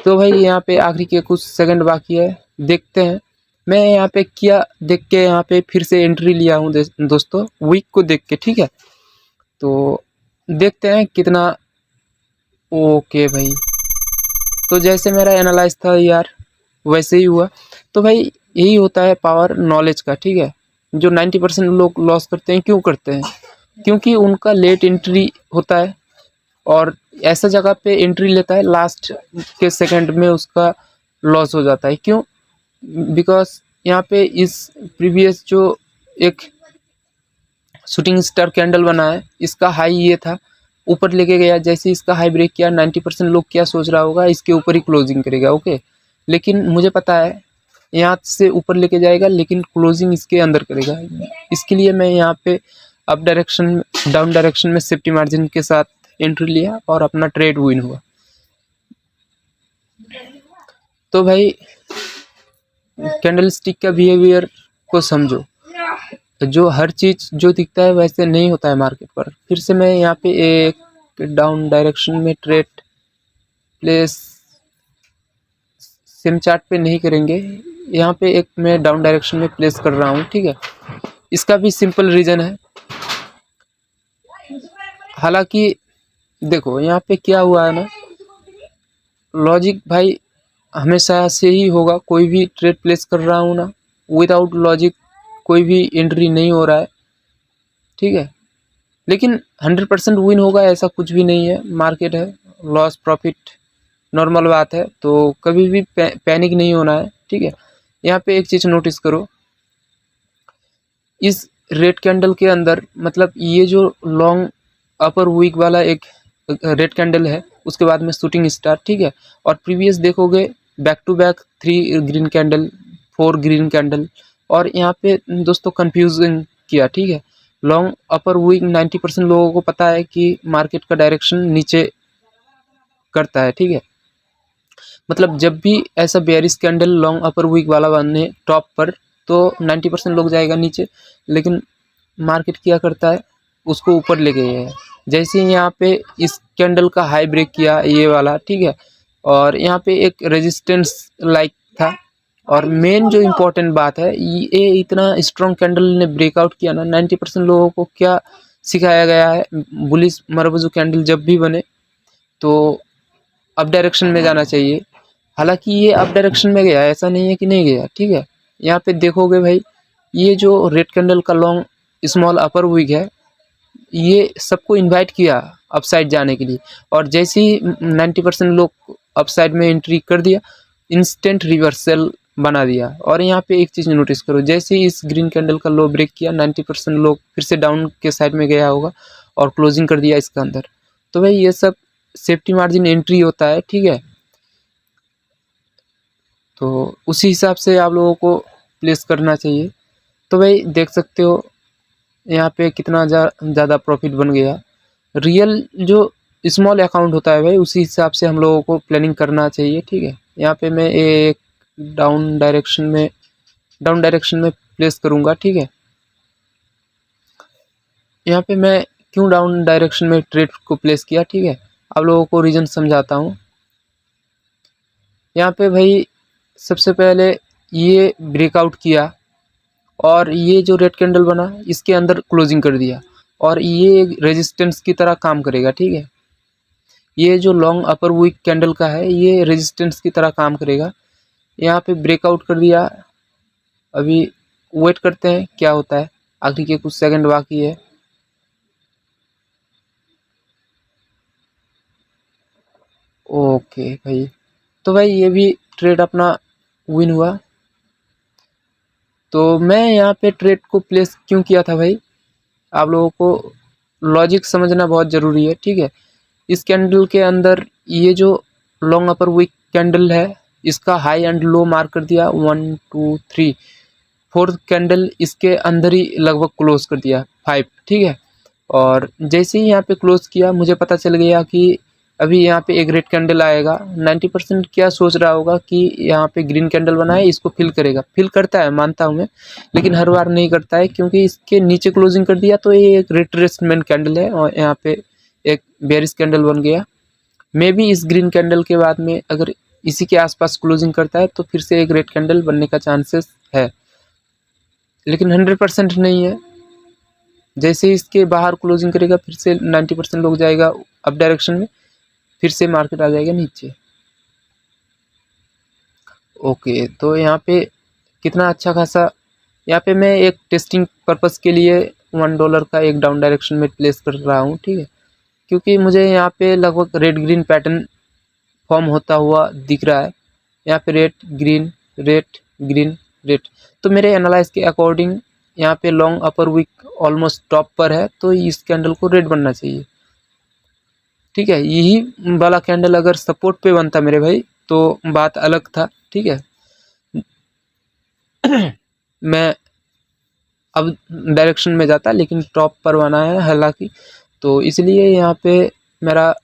तो भाई यहाँ पे आखिरी के कुछ सेकंड बाकी है, देखते हैं। मैं यहाँ पे क्या देख के यहाँ पे फिर से एंट्री लिया हूँ दोस्तों, वीक को देख के, ठीक है। तो देखते हैं कितना। ओके भाई, तो जैसे मेरा एनालाइज था यार वैसे ही हुआ। तो भाई यही होता है पावर नॉलेज का, ठीक है। जो 90% लोग लॉस करते हैं, क्यों करते हैं? क्योंकि उनका लेट एंट्री होता है और ऐसा जगह पे एंट्री लेता है लास्ट के सेकंड में उसका लॉस हो जाता है। क्यों? बिकॉज यहाँ पे इस प्रीवियस जो एक शूटिंग स्टार कैंडल बना है, इसका हाई ये था, ऊपर लेके गया, जैसे इसका हाई ब्रेक किया, 90% लोग क्या सोच रहा होगा, इसके ऊपर ही क्लोजिंग करेगा, ओके। लेकिन मुझे पता है यहाँ से ऊपर लेके जाएगा, लेकिन क्लोजिंग इसके अंदर करेगा। इसके लिए मैं यहाँ पे अप डायरेक्शन, डाउन डायरेक्शन में सेफ्टी मार्जिन के साथ एंट्री लिया और अपना ट्रेड विन हुआ। तो भाई कैंडल स्टिक का बिहेवियर को समझो, जो हर चीज़ जो दिखता है वैसे नहीं होता है मार्केट पर। फिर से मैं यहाँ पे एक डाउन डायरेक्शन में ट्रेड प्लेस, सेम चार्ट पे नहीं करेंगे, यहाँ पे एक मैं डाउन डायरेक्शन में प्लेस कर रहा हूँ, ठीक है। इसका भी सिंपल रीज़न है। हालांकि देखो यहाँ पे क्या हुआ है ना, लॉजिक भाई हमेशा से ही होगा। कोई भी ट्रेड प्लेस कर रहा हूँ ना, विदाउट लॉजिक कोई भी एंट्री नहीं हो रहा है, ठीक है। लेकिन 100% विन होगा ऐसा कुछ भी नहीं है, मार्केट है, लॉस प्रॉफिट नॉर्मल बात है। तो कभी भी पैनिक नहीं होना है, ठीक है। यहाँ पे एक चीज़ नोटिस करो, इस रेड कैंडल के अंदर, मतलब ये जो लॉन्ग अपर वीक वाला एक रेड कैंडल है, उसके बाद में शूटिंग स्टार, ठीक है। और प्रीवियस देखोगे back to back 3 green candle, 4 green candle, और यहाँ पे दोस्तों कंफ्यूजिंग किया, ठीक है। लॉन्ग अपर वीक 90% लोगों को पता है कि मार्केट का डायरेक्शन नीचे करता है, ठीक है। मतलब जब भी ऐसा बेयरिश कैंडल लॉन्ग अपर वीक वाला बने टॉप पर, तो 90% लोग जाएगा नीचे, लेकिन मार्केट क्या करता है, उसको ऊपर ले गए हैं। जैसे यहाँ पे इस कैंडल का हाई ब्रेक किया ये वाला, ठीक है, और यहाँ पे एक रेजिस्टेंस लाइक था। और मेन जो इम्पोर्टेंट बात है, ये इतना स्ट्रॉन्ग कैंडल ने ब्रेकआउट किया ना, 90% लोगों को क्या सिखाया गया है, बुलिश मरबजू कैंडल जब भी बने तो अप डायरेक्शन में जाना चाहिए। हालांकि ये अप डायरेक्शन में गया, ऐसा नहीं है कि नहीं गया, ठीक है। यहाँ पे देखोगे भाई, ये जो रेड कैंडल का लॉन्ग स्मॉल अपर वीक है, ये सबको इनवाइट किया अपसाइड जाने के लिए, और जैसे ही 90% लोग अपसाइड में एंट्री कर दिया, इंस्टेंट रिवर्सल बना दिया। और यहाँ पे एक चीज़ नोटिस करो, जैसे ही इस ग्रीन कैंडल का लो ब्रेक किया, 90% लोग फिर से डाउन के साइड में गया होगा और क्लोजिंग कर दिया इसके अंदर। तो भाई ये सब सेफ्टी मार्जिन एंट्री होता है, ठीक है। तो उसी हिसाब से आप लोगों को प्लेस करना चाहिए। तो भाई देख सकते हो यहाँ पे कितना ज़्यादा प्रॉफिट बन गया। रियल जो स्मॉल अकाउंट होता है भाई, उसी हिसाब से हम लोगों को प्लानिंग करना चाहिए, ठीक है। यहाँ पे मैं एक डाउन डायरेक्शन में प्लेस करूँगा, ठीक है। यहाँ पे मैं क्यों डाउन डायरेक्शन में ट्रेड को प्लेस किया, ठीक है, आप लोगों को रीज़न समझाता हूँ। यहाँ पे भाई सबसे पहले ये ब्रेकआउट किया और ये जो रेड कैंडल बना इसके अंदर क्लोजिंग कर दिया, और ये रेजिस्टेंस की तरह काम करेगा, ठीक है। ये जो लॉन्ग अपर वीक कैंडल का है, ये रेजिस्टेंस की तरह काम करेगा। यहाँ पे ब्रेकआउट कर दिया, अभी वेट करते हैं क्या होता है, आखिरी के कुछ सेकंड बाकी है। ओके भाई, तो भाई ये भी ट्रेड अपना विन हुआ। तो मैं यहाँ पे ट्रेड को प्लेस क्यों किया था भाई, आप लोगों को लॉजिक समझना बहुत ज़रूरी है, ठीक है। इस कैंडल के अंदर ये जो लॉन्ग अपर वीक कैंडल है, इसका हाई एंड लो मार्क कर दिया, 1 2 3 4th कैंडल इसके अंदर ही लगभग क्लोज कर दिया 5, ठीक है। और जैसे ही यहाँ पे क्लोज किया, मुझे पता चल गया कि अभी यहाँ पे एक रेड कैंडल आएगा। 90% क्या सोच रहा होगा कि यहाँ पे ग्रीन कैंडल बना है, इसको फिल करेगा। फिल करता है, मानता हूँ मैं, लेकिन हर बार नहीं करता है, क्योंकि इसके नीचे क्लोजिंग कर दिया तो ये एक रिट्रेसमेंट कैंडल है और यहाँ पे एक बेयरिश कैंडल बन गया। मे बी इस ग्रीन कैंडल के बाद में अगर इसी के आसपास क्लोजिंग करता है तो फिर से एक रेड कैंडल बनने का चांसेस है, लेकिन 100% नहीं है। जैसे ही इसके बाहर क्लोजिंग करेगा फिर से 90% लोग जाएगा अप डायरेक्शन में, फिर से मार्केट आ जाएगा नीचे। ओके, तो यहाँ पे कितना अच्छा खासा, यहाँ पे मैं एक टेस्टिंग पर्पस के लिए $1 का एक डाउन डायरेक्शन में प्लेस कर रहा हूँ, ठीक है, क्योंकि मुझे यहाँ पे लगभग रेड ग्रीन पैटर्न फॉर्म होता हुआ दिख रहा है। यहाँ पे red green red green red, तो मेरे एनालाइज के अकॉर्डिंग यहाँ पे लॉन्ग अपर वीक ऑलमोस्ट टॉप पर है, तो इस कैंडल को रेड बनना चाहिए, ठीक है। यही वाला कैंडल अगर सपोर्ट पे बनता मेरे भाई तो बात अलग था, ठीक है। मैं अब डायरेक्शन में जाता, लेकिन टॉप पर बना है हालांकि, तो इसलिए यहाँ पे मेरा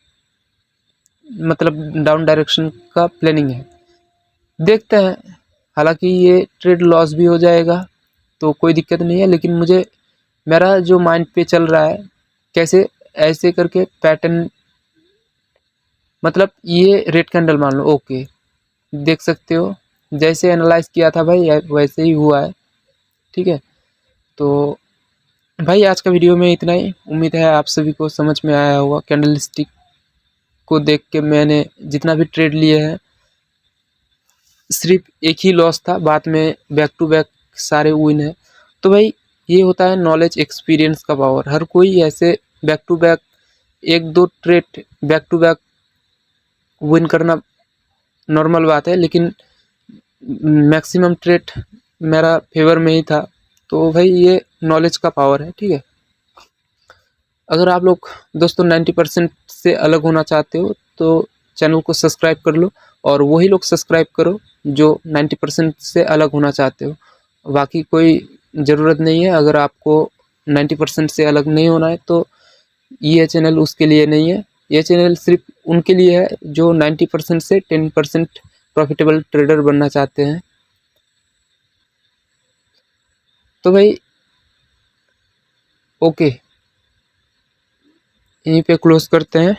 मतलब डाउन डायरेक्शन का प्लानिंग है। देखते हैं, हालांकि ये ट्रेड लॉस भी हो जाएगा तो कोई दिक्कत नहीं है, लेकिन मुझे मेरा जो माइंड पे चल रहा है कैसे ऐसे करके पैटर्न, मतलब ये रेड कैंडल मान लो, ओके, देख सकते हो जैसे एनालाइज किया था भाई वैसे ही हुआ है, ठीक है। तो भाई आज का वीडियो में इतना ही, उम्मीद है आप सभी को समझ में आया होगा। कैंडल स्टिक को देख के मैंने जितना भी ट्रेड लिए हैं सिर्फ एक ही लॉस था, बाद में बैक टू बैक सारे विन है। तो भाई ये होता है नॉलेज एक्सपीरियंस का पावर। हर कोई ऐसे बैक टू बैक एक दो trade back to back win करना नॉर्मल बात है, लेकिन मैक्सिमम ट्रेड मेरा फेवर में ही था। तो भाई ये नॉलेज का पावर है, ठीक है। अगर आप लोग दोस्तों 90% से अलग होना चाहते हो तो चैनल को सब्सक्राइब कर लो, और वही लोग सब्सक्राइब करो जो 90% से अलग होना चाहते हो। बाकी कोई ज़रूरत नहीं है। अगर आपको 90% से अलग नहीं होना है तो ये चैनल उसके लिए नहीं है। ये चैनल सिर्फ उनके लिए है जो 90% से 10% प्रॉफिटेबल ट्रेडर बनना चाहते हैं। तो भाई ओके, यहीं पे क्लोज करते हैं।